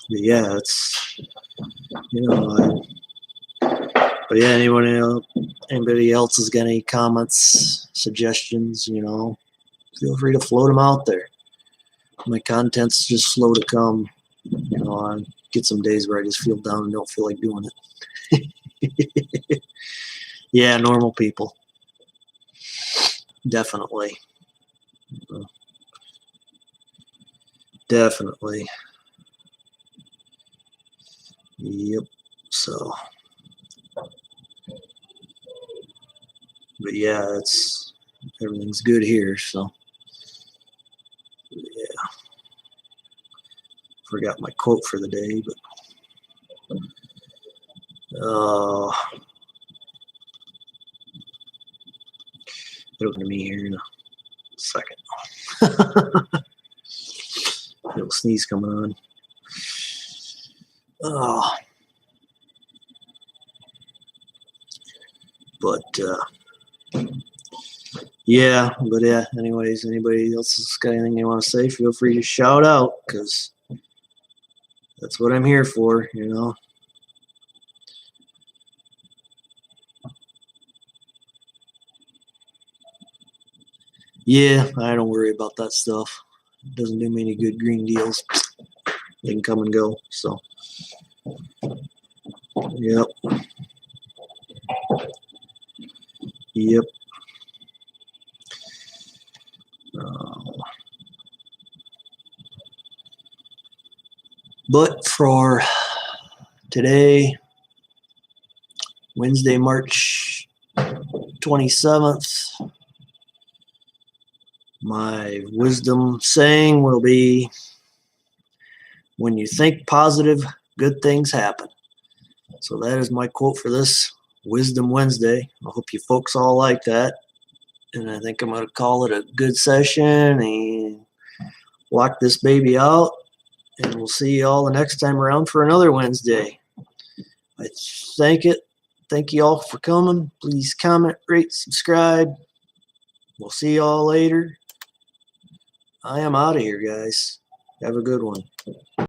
But yeah, it's, if But yeah, anybody else has got any comments, suggestions, feel free to float them out there. My content's just slow to come. I get some days where I just feel down and don't feel like doing it. Yeah, normal people. Definitely. Definitely. Yep. So, but yeah, everything's good here. So, yeah. Forgot my quote for the day, but it'll come to me here in a second. Little sneeze coming on. Oh, but yeah. Anyways, anybody else has got anything they want to say? Feel free to shout out, because that's what I'm here for. Yeah, I don't worry about that stuff. It doesn't do me any good. Green deals, they can come and go. So, yep. But for today, Wednesday, March 27th, my wisdom saying will be, when you think positive, good things happen. So that is my quote for this Wisdom Wednesday. I hope you folks all like that. And I think I'm going to call it a good session and lock this baby out. And we'll see you all the next time around for another Wednesday. I thank you all for coming. Please comment, rate, subscribe. We'll see you all later. I am out of here, guys. Have a good one.